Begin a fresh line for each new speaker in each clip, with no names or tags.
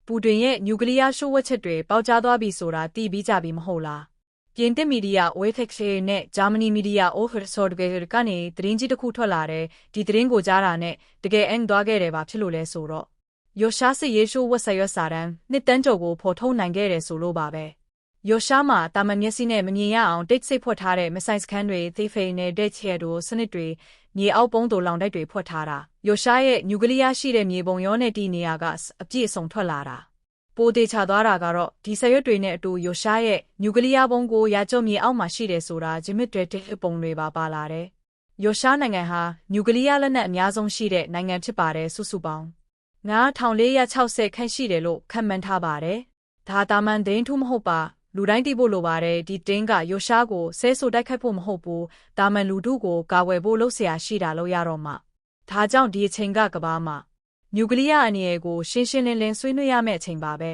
ပူတွင်ရဲ့နျူကလ িয়ার ရှို့ဝှက်ချက်တွေပေါက်ကြားသွားပြီဆိုတာသိပြီးကြပြီမဟုတ်လားပြင်သစ်မီဒီယာ OFX နဲ့ဂျာမနီမီဒီယာ Oversorger ကနေသတင်းကြီးတစ်ခုထွက်လာတယ်ဒီသတင်းကိုကြားတာနဲ့တကယ်အန်သွားခဲ့တယ်ပါဖြစ်လို့လဲဆိုတော့ယောရှားစစ်ရေးရှို့ဝှက်ဆက်ရွက်စာတမ်းနှစ်တန်းကျော်ကိုဖော်ထုတ်နိုင်ခဲ့တယ်ဆိုလို့ပါပဲယောရှားမှာတာမန်မျက်စိနဲ့မမြင်ရအောင်တိတ်ဆိတ်ဖွက်ထားတဲ့မဆိုင်စခန်းတွေသေဖိန်နဲ့ဒက်ချဲတို့စနစ်တွေမြေအောက်ပုံးတို့လောင်တိုက်တွေဖွက်ထားတာယောရှားရဲ့နျူကလ িয়ার ရှိတဲ့မြေပုံရောနဲ့တီနေရာကအပြည့်အစုံထွက်လာတာပိုသေးချသွားတာကတော့ဒီဆက်ရွက်တွေနဲ့အတူယောရှားရဲ့နျူကလ িয়ার ဘုံကိုရာကျော်မြေအောက်မှာရှိတယ်ဆိုတာဂျမစ်တွေတစ်ပုံတွေပါလာတယ်ယောရှားနိုင်ငံဟာနျူကလ িয়ার လက်နက်အများဆုံးရှိတဲ့နိုင်ငံဖြစ်ပါတယ်စုစုပေါင်း9460ခန့်ရှိတယ်လို့ခန့်မှန်းထားပါတယ်ဒါတာမန်သတင်းထူးမဟုတ်ပါလူတိုင်းသိဖို့လိုပါတယ်ဒီတင်းကယောရှားကိုဆဲဆိုတိုက်ခိုက်ဖို့မဟုတ်ဘူးတာမန်လူထုကိုကာဝယ်ဖို့လုပ်เสียရှိတာလို့ရတော့မှဒါကြောင့်ဒီအချိန်ကကဘာမှာနျူကလ িয়ার အနေအကိုရှင်းရှင်းလင်းလင်းဆွေးနွေးရမယ့်အချိန်ပါပဲ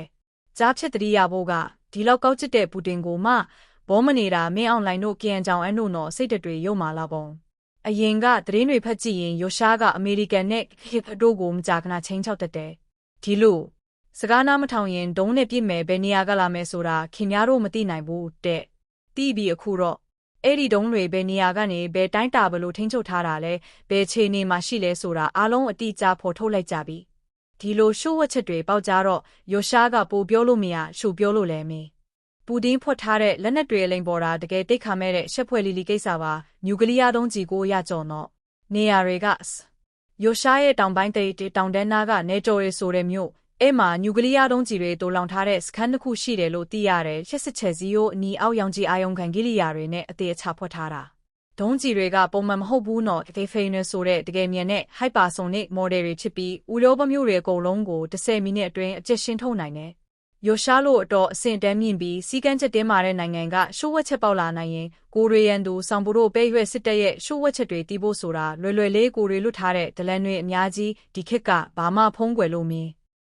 ကြားဖြစ်တတိယဖို့ကဒီလောက်ကောက်ကျစ်တဲ့ပူတင်ကိုမှဘောမနေတာမင်းအောင်လိုင်းတို့ကင်ကြောင်အန်တို့တော့စိတ်တွေရုပ်မာလာပုံအရင်ကသတင်းတွေဖတ်ကြည့်ရင်ယောရှားကအမေရိကန်နဲ့ဟစ်တို့ကိုမကြာခဏချင်းချောက်တက်တယ်ဒီလိုစကားနားမထောင်ရင်ဒုံးနဲ့ပြစ်မယ်ဘယ်နေရာကလာမယ်ဆိုတာခင်များတို့မသိနိုင်ဘူးတဲ့တီးပြီးအခုတော့အဲ့ဒီဒုံးတွေဘယ်နေရာကနေဘယ်တိုင်းတာဘလို့ထိန်းချုပ်ထားတာလဲဘယ်ခြေနေမှာရှိလဲဆိုတာအားလုံးအတိအကျဖော်ထုတ်လိုက်ကြပြီဒီလိုရှို့ဝှက်ချက်တွေပေါက်ကြတော့ယောရှားကပိုပြောလို့မရရှုပြောလို့လည်းမင်းပူတင်ဖွက်ထားတဲ့လက်နက်တွေအလိမ်ပေါ်တာတကယ်တိတ်ခါမဲ့တဲ့ရှက်ဖွဲ့လီလီကိစ္စပါနျူကလ িয়ার တုံးကြီးကိုရကြော်တော့နေရာတွေကယောရှားရဲ့တောင်ပိုင်းတောင်တန်းနာကနေကျော်ရဲဆိုတဲ့မြို့အဲ့မှာနျူကလ িয়ার တုံးကြီးတွေတိုးလောင်ထားတဲ့စခန်းတစ်ခုရှိတယ်လို့သိရတယ်ရှက်စစ်ချက်စီယိုအနီအောက်ရောင်ကြီးအာယုံခံကိရိယာတွေနဲ့အသေးအချဖွက်ထားတာဒုံးကြီးတွေကပုံမှန်မဟုတ်ဘူးနော်တေဖိန်နဆိုတဲ့တကယ်မြန်တဲ့ hypersonic model တွေဖြစ်ပြီးဥရောပမျိုးတွေအကုန်လုံးကို10မိနစ်အတွင်းအကျက်ရှင်းထုတ်နိုင်တယ်ယောရှားလို့အတော်အဆင့်တန်းမြင့်ပြီးစီကန်းချက်တင်းမာတဲ့နိုင်ငံကရှို့ဝှက်ချက်ပေါက်လာနိုင်ရင်ကိုရီယန်သူဆောင်ပိုတို့ပဲရွက်စစ်တပ်ရဲ့ရှို့ဝှက်ချက်တွေတီးဖို့ဆိုတာလွယ်လွယ်လေးကိုရီလွတ်ထားတဲ့ဒလန်တွေအများကြီးဒီခေတ်ကဘာမှဖုံးကွယ်လို့မင်း